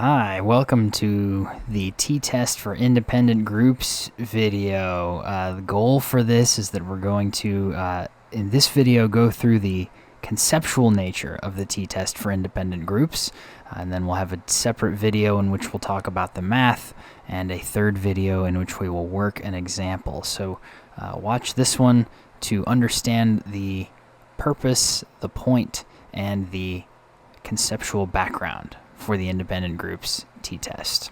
Hi, welcome to the t-test for independent groups video. The goal for this is that we're going to, in this video, go through the conceptual nature of the t-test for independent groups, and then we'll have a separate video in which we'll talk about the math, and a third video in which we will work an example. So watch this one to understand the purpose, the point, and the conceptual background for the independent groups t-test.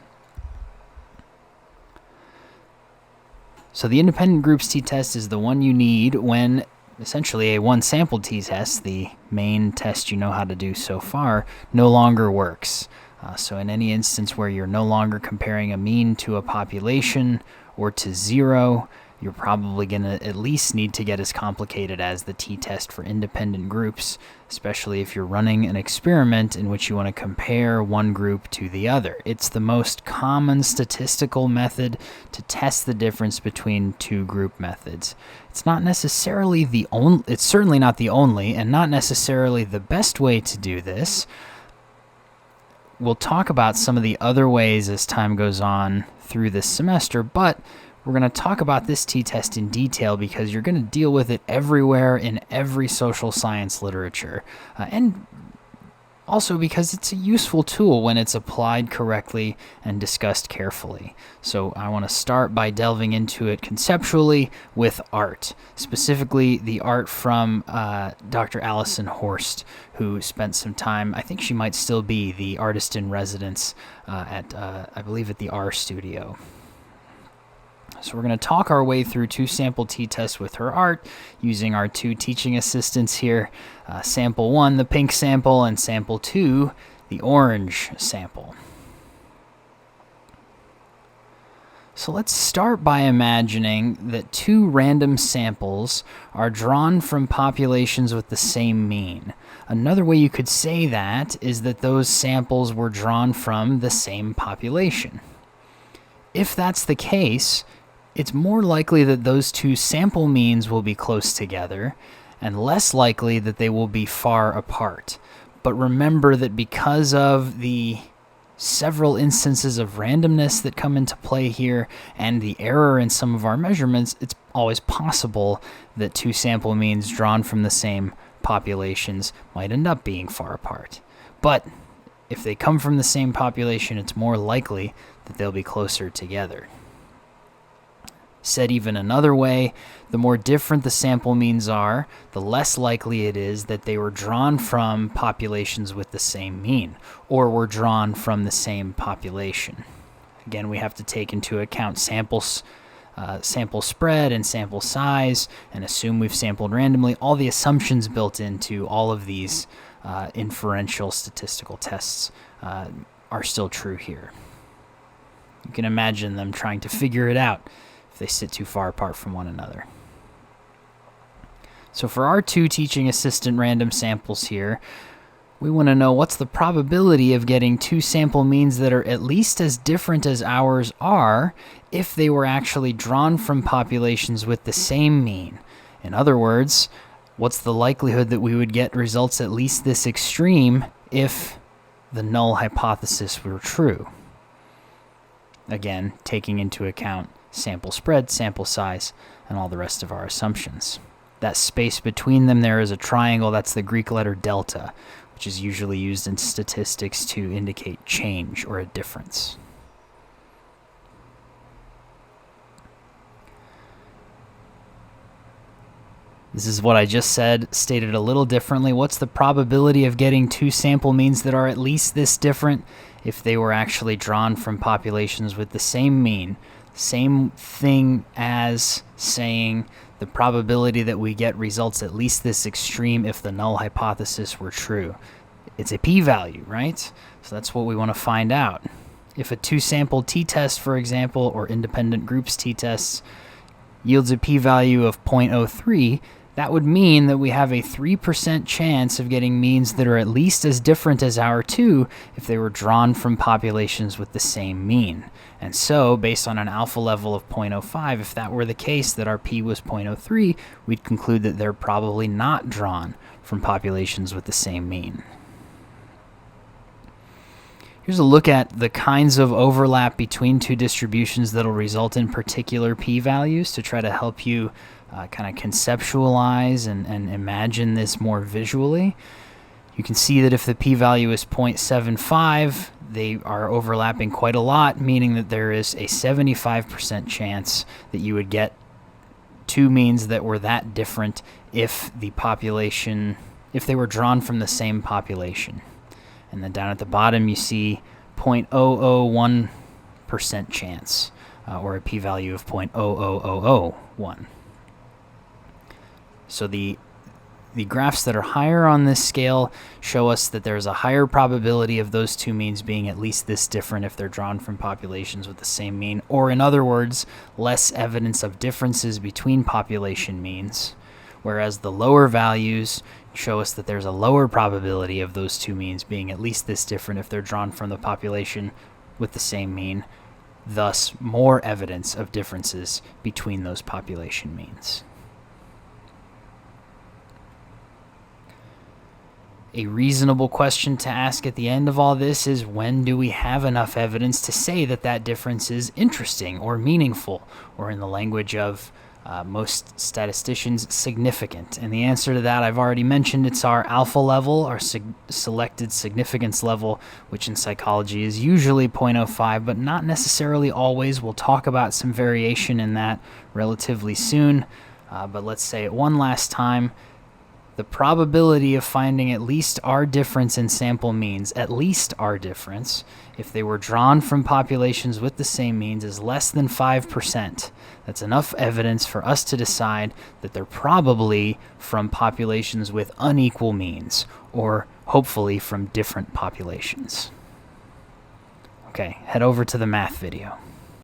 So the independent groups t-test is the one you need when essentially a one-sample t-test, the main test you know how to do so far, no longer works. So in any instance where you're no longer comparing a mean to a population or to zero, you're probably going to at least need to get as complicated as the t-test for independent groups, especially if you're running an experiment in which you want to compare one group to the other. It's the most common statistical method to test the difference between two group methods. It's not necessarily it's certainly not the only and not necessarily the best way to do this. We'll talk about some of the other ways as time goes on through this semester, but we're going to talk about this t-test in detail because you're going to deal with it everywhere in every social science literature, and also because it's a useful tool when it's applied correctly and discussed carefully. So I want to start by delving into it conceptually with art, specifically the art from Dr. Allison Horst, who spent some time, I think she might still be the artist in residence at, I believe, at the R Studio. So we're going to talk our way through two sample t-tests with her art using our two teaching assistants here. Sample 1, the pink sample, and sample 2, the orange sample. So let's start by imagining that two random samples are drawn from populations with the same mean. Another way you could say that is that those samples were drawn from the same population. If that's the case, it's more likely that those two sample means will be close together and less likely that they will be far apart. But remember that because of the several instances of randomness that come into play here and the error in some of our measurements, it's always possible that two sample means drawn from the same populations might end up being far apart. But if they come from the same population, it's more likely that they'll be closer together. Said even another way, the more different the sample means are, the less likely it is that they were drawn from populations with the same mean, or were drawn from the same population. Again, we have to take into account sample spread and sample size, and assume we've sampled randomly. All the assumptions built into all of these inferential statistical tests are still true here. You can imagine them trying to figure it out if they sit too far apart from one another. So for our two teaching assistant random samples here, we want to know what's the probability of getting two sample means that are at least as different as ours are if they were actually drawn from populations with the same mean. In other words, what's the likelihood that we would get results at least this extreme if the null hypothesis were true? Again, taking into account sample spread, sample size, and all the rest of our assumptions. That space between them there is a triangle. That's the Greek letter delta, which is usually used in statistics to indicate change or a difference. This is what I just said, stated a little differently. What's the probability of getting two sample means that are at least this different if they were actually drawn from populations with the same mean? Same thing as saying the probability that we get results at least this extreme if the null hypothesis were true. It's a p-value, right? So that's what we want to find out. If a two-sample t-test, for example, or independent groups t-tests yields a p-value of 0.03, that would mean that we have a 3% chance of getting means that are at least as different as our two if they were drawn from populations with the same mean. And so, based on an alpha level of 0.05, if that were the case, that our p was 0.03, we'd conclude that they're probably not drawn from populations with the same mean. Here's a look at the kinds of overlap between two distributions that will result in particular p-values to try to help you kind of conceptualize and imagine this more visually. You can see that if the p-value is 0.75, they are overlapping quite a lot, meaning that there is a 75% chance that you would get two means that were that different if they were drawn from the same population. And then down at the bottom you see 0.001% chance, or a p-value of 0.00001. So the graphs that are higher on this scale show us that there's a higher probability of those two means being at least this different if they're drawn from populations with the same mean, or in other words, less evidence of differences between population means, whereas the lower values show us that there's a lower probability of those two means being at least this different if they're drawn from the population with the same mean, thus more evidence of differences between those population means. A reasonable question to ask at the end of all this is, when do we have enough evidence to say that that difference is interesting or meaningful, or in the language of most statisticians, significant? And the answer to that I've already mentioned. It's our alpha level, our selected significance level, which in psychology is usually 0.05, but not necessarily always. We'll talk about some variation in that relatively soon, but let's say it one last time. The probability of finding at least our difference in sample means, at least our difference, if they were drawn from populations with the same means, is less than 5%. That's enough evidence for us to decide that they're probably from populations with unequal means, or hopefully from different populations. Okay, head over to the math video.